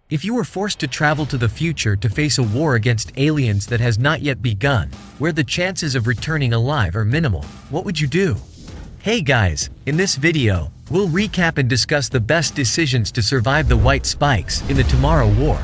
If you were forced to travel to the future to face a war against aliens that has not yet begun, where the chances of returning alive are minimal, what would you do? Hey guys, in this video, we'll recap and discuss the best decisions to survive the white spikes in the Tomorrow War.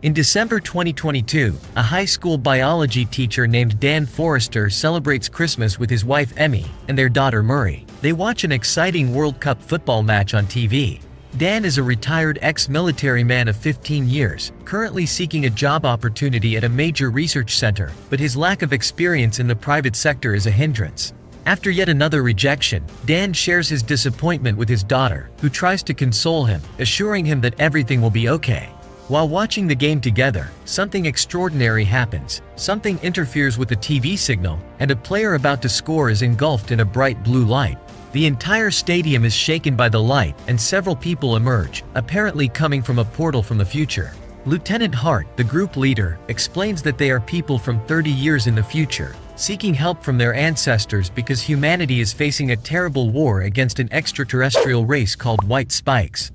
In December 2022, a high school biology teacher named Dan Forrester celebrates Christmas with his wife Emmy and their daughter Murray. They watch an exciting World Cup football match on TV. Dan is a retired ex-military man of 15 years, currently seeking a job opportunity at a major research center, but his lack of experience in the private sector is a hindrance. After yet another rejection, Dan shares his disappointment with his daughter, who tries to console him, assuring him that everything will be okay. While watching the game together, something extraordinary happens. Something interferes with the TV signal, and a player about to score is engulfed in a bright blue light. The entire stadium is shaken by the light, and several people emerge, apparently coming from a portal from the future. Lieutenant Hart, the group leader, explains that they are people from 30 years in the future, seeking help from their ancestors because humanity is facing a terrible war against an extraterrestrial race called White Spikes.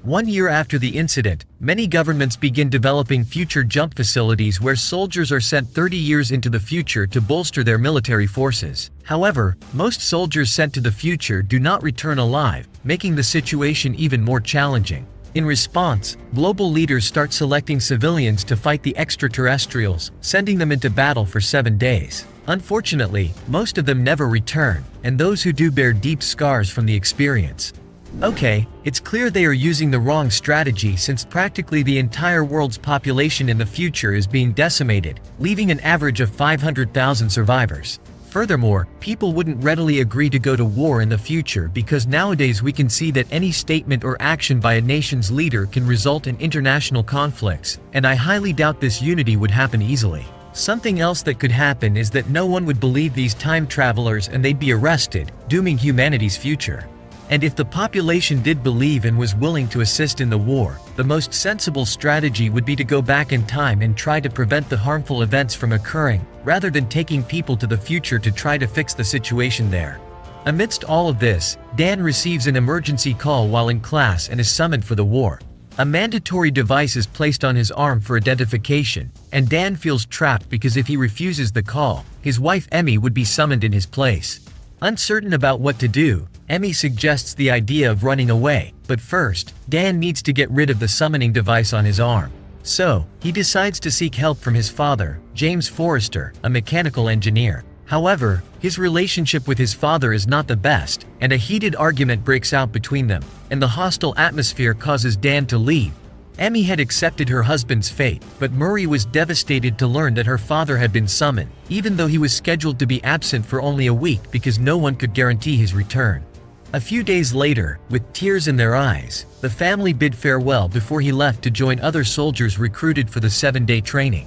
1 year after the incident, many governments begin developing future jump facilities where soldiers are sent 30 years into the future to bolster their military forces. However, most soldiers sent to the future do not return alive, making the situation even more challenging. In response, global leaders start selecting civilians to fight the extraterrestrials, sending them into battle for 7 days. Unfortunately, most of them never return, and those who do bear deep scars from the experience. Okay, it's clear they are using the wrong strategy since practically the entire world's population in the future is being decimated, leaving an average of 500,000 survivors. Furthermore, people wouldn't readily agree to go to war in the future because nowadays we can see that any statement or action by a nation's leader can result in international conflicts, and I highly doubt this unity would happen easily. Something else that could happen is that no one would believe these time travelers and they'd be arrested, dooming humanity's future. And if the population did believe and was willing to assist in the war, the most sensible strategy would be to go back in time and try to prevent the harmful events from occurring, rather than taking people to the future to try to fix the situation there. Amidst all of this, Dan receives an emergency call while in class and is summoned for the war. A mandatory device is placed on his arm for identification, and Dan feels trapped because if he refuses the call, his wife Emmy would be summoned in his place. Uncertain about what to do, Emmy suggests the idea of running away, but first, Dan needs to get rid of the summoning device on his arm. So, he decides to seek help from his father, James Forrester, a mechanical engineer. However, his relationship with his father is not the best, and a heated argument breaks out between them, and the hostile atmosphere causes Dan to leave. Emmy had accepted her husband's fate, but Murray was devastated to learn that her father had been summoned, even though he was scheduled to be absent for only a week because no one could guarantee his return. A few days later, with tears in their eyes, the family bid farewell before he left to join other soldiers recruited for the 7-day training.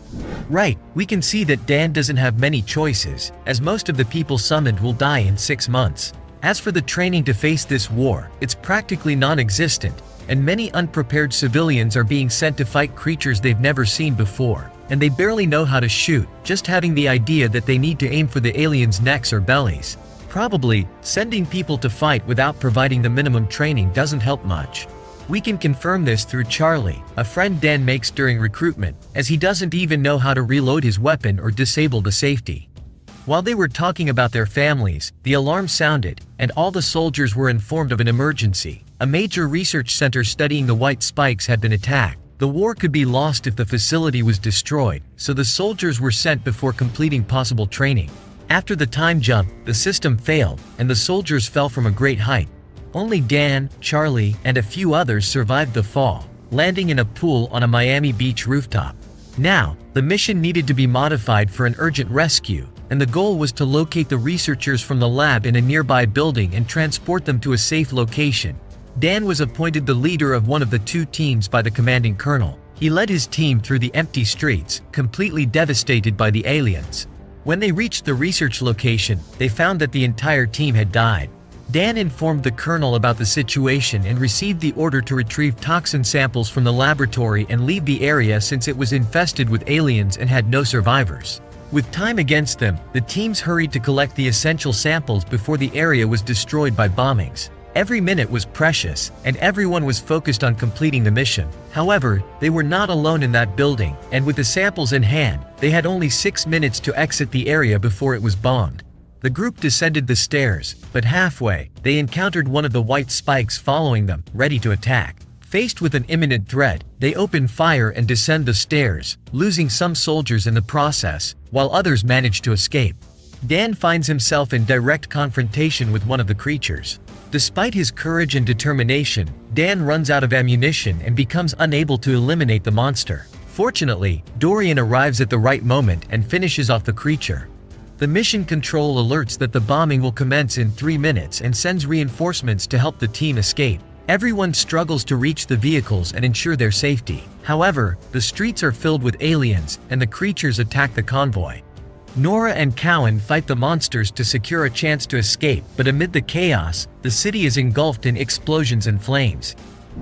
Right, we can see that Dan doesn't have many choices, as most of the people summoned will die in 6 months. As for the training to face this war, it's practically non-existent, and many unprepared civilians are being sent to fight creatures they've never seen before, and they barely know how to shoot, just having the idea that they need to aim for the aliens' necks or bellies. Probably, sending people to fight without providing the minimum training doesn't help much. We can confirm this through Charlie, a friend Dan makes during recruitment, as he doesn't even know how to reload his weapon or disable the safety. While they were talking about their families, the alarm sounded, and all the soldiers were informed of an emergency. A major research center studying the white spikes had been attacked. The war could be lost if the facility was destroyed, so the soldiers were sent before completing possible training. After the time jump, the system failed, and the soldiers fell from a great height. Only Dan, Charlie, and a few others survived the fall, landing in a pool on a Miami Beach rooftop. Now, the mission needed to be modified for an urgent rescue, and the goal was to locate the researchers from the lab in a nearby building and transport them to a safe location. Dan was appointed the leader of one of the 2 teams by the commanding colonel. He led his team through the empty streets, completely devastated by the aliens. When they reached the research location, they found that the entire team had died. Dan informed the colonel about the situation and received the order to retrieve toxin samples from the laboratory and leave the area since it was infested with aliens and had no survivors. With time against them, the teams hurried to collect the essential samples before the area was destroyed by bombings. Every minute was precious, and everyone was focused on completing the mission. However, they were not alone in that building, and with the samples in hand, they had only 6 minutes to exit the area before it was bombed. The group descended the stairs, but halfway, they encountered one of the white spikes following them, ready to attack. Faced with an imminent threat, they open fire and descend the stairs, losing some soldiers in the process, while others manage to escape. Dan finds himself in direct confrontation with one of the creatures. Despite his courage and determination, Dan runs out of ammunition and becomes unable to eliminate the monster. Fortunately, Dorian arrives at the right moment and finishes off the creature. The mission control alerts that the bombing will commence in 3 minutes and sends reinforcements to help the team escape. Everyone struggles to reach the vehicles and ensure their safety. However, the streets are filled with aliens, and the creatures attack the convoy. Nora and Cowan fight the monsters to secure a chance to escape, but amid the chaos, the city is engulfed in explosions and flames.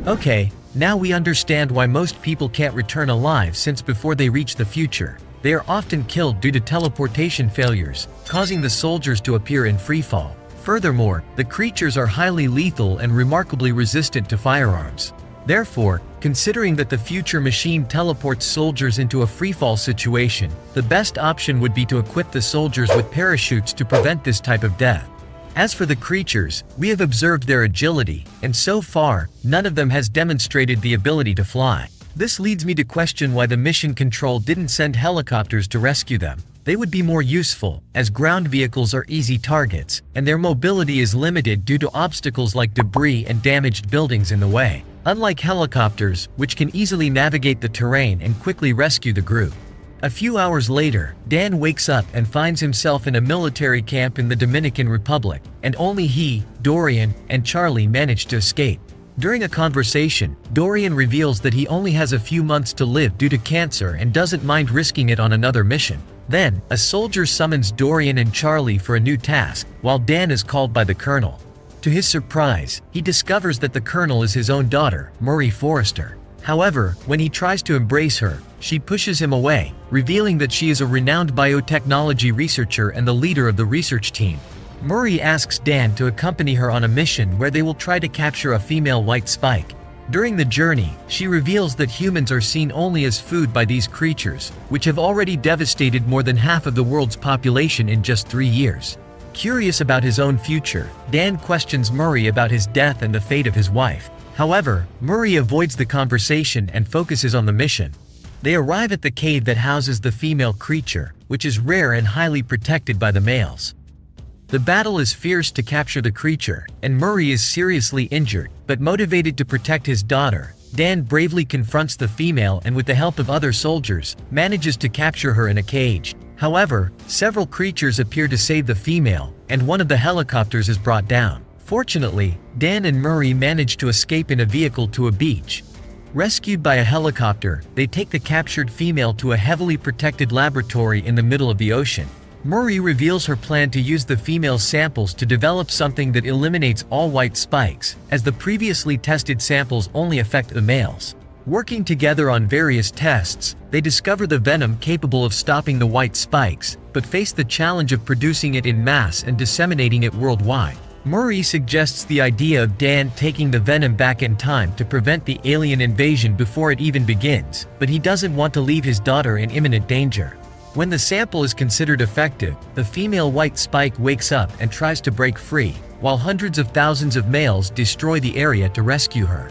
Okay, now we understand why most people can't return alive, since before they reach the future, they are often killed due to teleportation failures, causing the soldiers to appear in freefall. Furthermore, the creatures are highly lethal and remarkably resistant to firearms. Therefore, considering that the future machine teleports soldiers into a freefall situation, the best option would be to equip the soldiers with parachutes to prevent this type of death. As for the creatures, we have observed their agility, and so far, none of them has demonstrated the ability to fly. This leads me to question why the mission control didn't send helicopters to rescue them. They would be more useful, as ground vehicles are easy targets, and their mobility is limited due to obstacles like debris and damaged buildings in the way. Unlike helicopters, which can easily navigate the terrain and quickly rescue the group. A few hours later, Dan wakes up and finds himself in a military camp in the Dominican Republic, and only he, Dorian, and Charlie manage to escape. During a conversation, Dorian reveals that he only has a few months to live due to cancer and doesn't mind risking it on another mission. Then, a soldier summons Dorian and Charlie for a new task, while Dan is called by the colonel. To his surprise, he discovers that the colonel is his own daughter, Murray Forrester. However, when he tries to embrace her, she pushes him away, revealing that she is a renowned biotechnology researcher and the leader of the research team. Murray asks Dan to accompany her on a mission where they will try to capture a female white spike. During the journey, she reveals that humans are seen only as food by these creatures, which have already devastated more than half of the world's population in just 3 years. Curious about his own future, Dan questions Murray about his death and the fate of his wife. However, Murray avoids the conversation and focuses on the mission. They arrive at the cave that houses the female creature, which is rare and highly protected by the males. The battle is fierce to capture the creature, and Murray is seriously injured, but motivated to protect his daughter, Dan bravely confronts the female and with the help of other soldiers, manages to capture her in a cage. However, several creatures appear to save the female, and one of the helicopters is brought down. Fortunately, Dan and Murray manage to escape in a vehicle to a beach. Rescued by a helicopter, they take the captured female to a heavily protected laboratory in the middle of the ocean. Murray reveals her plan to use the female's samples to develop something that eliminates all white spikes, as the previously tested samples only affect the males. Working together on various tests, they discover the venom capable of stopping the white spikes, but face the challenge of producing it in mass and disseminating it worldwide. Murray suggests the idea of Dan taking the venom back in time to prevent the alien invasion before it even begins, but he doesn't want to leave his daughter in imminent danger. When the sample is considered effective, the female white spike wakes up and tries to break free, while hundreds of thousands of males destroy the area to rescue her.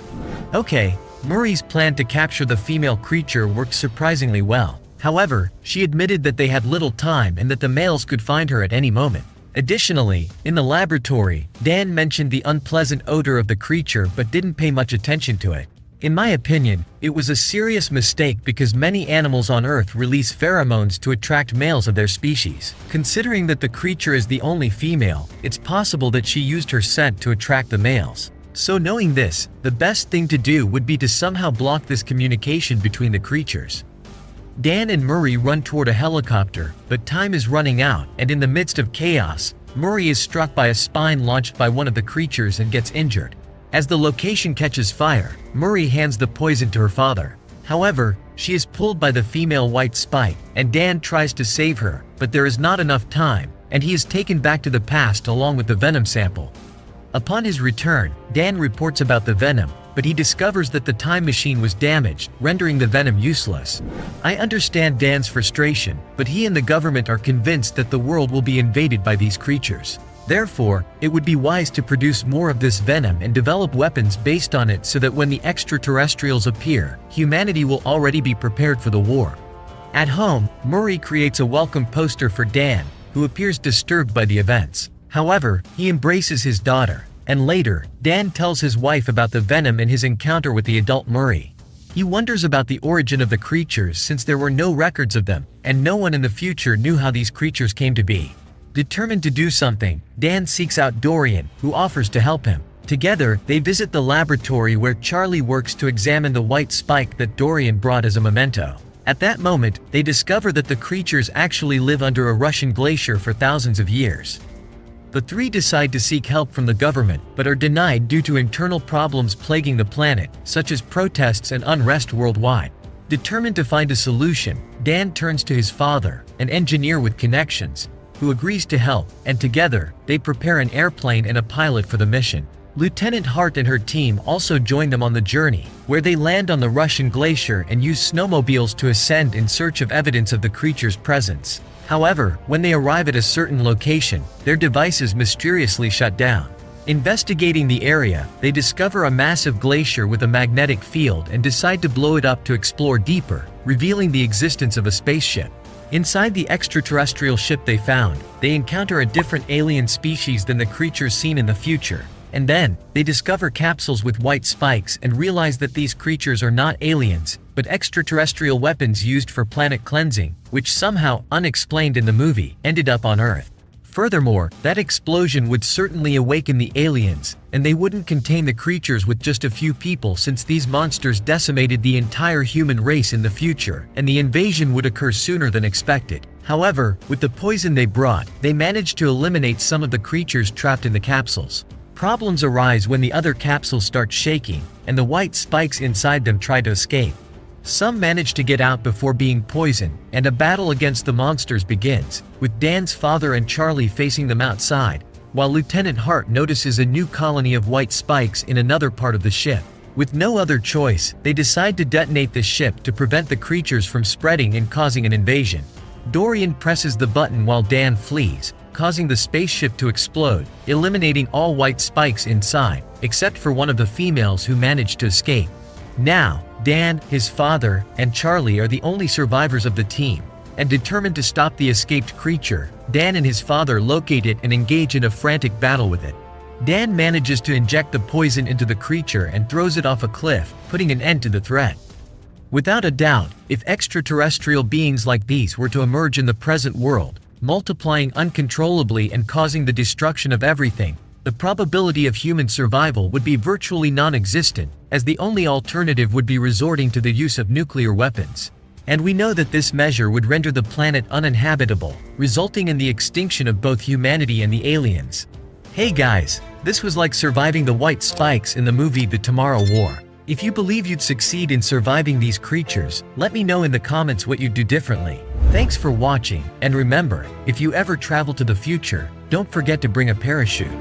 Okay, Murray's plan to capture the female creature worked surprisingly well. However, she admitted that they had little time and that the males could find her at any moment. Additionally, in the laboratory, Dan mentioned the unpleasant odor of the creature but didn't pay much attention to it. In my opinion, it was a serious mistake because many animals on Earth release pheromones to attract males of their species. Considering that the creature is the only female, it's possible that she used her scent to attract the males. So knowing this, the best thing to do would be to somehow block this communication between the creatures. Dan and Murray run toward a helicopter, but time is running out, and in the midst of chaos, Murray is struck by a spine launched by one of the creatures and gets injured. As the location catches fire, Murray hands the poison to her father. However, she is pulled by the female white spike, and Dan tries to save her, but there is not enough time, and he is taken back to the past along with the venom sample. Upon his return, Dan reports about the venom, but he discovers that the time machine was damaged, rendering the venom useless. I understand Dan's frustration, but he and the government are convinced that the world will be invaded by these creatures. Therefore, it would be wise to produce more of this venom and develop weapons based on it so that when the extraterrestrials appear, humanity will already be prepared for the war. At home, Murray creates a welcome poster for Dan, who appears disturbed by the events. However, he embraces his daughter, and later, Dan tells his wife about the venom and his encounter with the adult Murray. He wonders about the origin of the creatures since there were no records of them, and no one in the future knew how these creatures came to be. Determined to do something, Dan seeks out Dorian, who offers to help him. Together, they visit the laboratory where Charlie works to examine the white spike that Dorian brought as a memento. At that moment, they discover that the creatures actually live under a Russian glacier for thousands of years. The three decide to seek help from the government, but are denied due to internal problems plaguing the planet, such as protests and unrest worldwide. Determined to find a solution, Dan turns to his father, an engineer with connections, who agrees to help, and together, they prepare an airplane and a pilot for the mission. Lieutenant Hart and her team also join them on the journey, where they land on the Russian glacier and use snowmobiles to ascend in search of evidence of the creature's presence. However, when they arrive at a certain location, their devices mysteriously shut down. Investigating the area, they discover a massive glacier with a magnetic field and decide to blow it up to explore deeper, revealing the existence of a spaceship. Inside the extraterrestrial ship they found, they encounter a different alien species than the creatures seen in the future. And then, they discover capsules with white spikes and realize that these creatures are not aliens, but extraterrestrial weapons used for planet cleansing, which somehow, unexplained in the movie, ended up on Earth. Furthermore, that explosion would certainly awaken the aliens, and they wouldn't contain the creatures with just a few people since these monsters decimated the entire human race in the future, and the invasion would occur sooner than expected. However, with the poison they brought, they managed to eliminate some of the creatures trapped in the capsules. Problems arise when the other capsules start shaking, and the white spikes inside them try to escape. Some manage to get out before being poisoned, and a battle against the monsters begins, with Dan's father and Charlie facing them outside, while Lieutenant Hart notices a new colony of white spikes in another part of the ship. With no other choice, they decide to detonate the ship to prevent the creatures from spreading and causing an invasion. Dorian presses the button while Dan flees, causing the spaceship to explode, eliminating all white spikes inside, except for one of the females who managed to escape. Now, Dan, his father, and Charlie are the only survivors of the team, and determined to stop the escaped creature, Dan and his father locate it and engage in a frantic battle with it. Dan manages to inject the poison into the creature and throws it off a cliff, putting an end to the threat. Without a doubt, if extraterrestrial beings like these were to emerge in the present world, multiplying uncontrollably and causing the destruction of everything, the probability of human survival would be virtually non-existent, as the only alternative would be resorting to the use of nuclear weapons. And we know that this measure would render the planet uninhabitable, resulting in the extinction of both humanity and the aliens. Hey guys, this was like surviving the white spikes in the movie The Tomorrow War. If you believe you'd succeed in surviving these creatures, let me know in the comments what you'd do differently. Thanks for watching, and remember, if you ever travel to the future, don't forget to bring a parachute.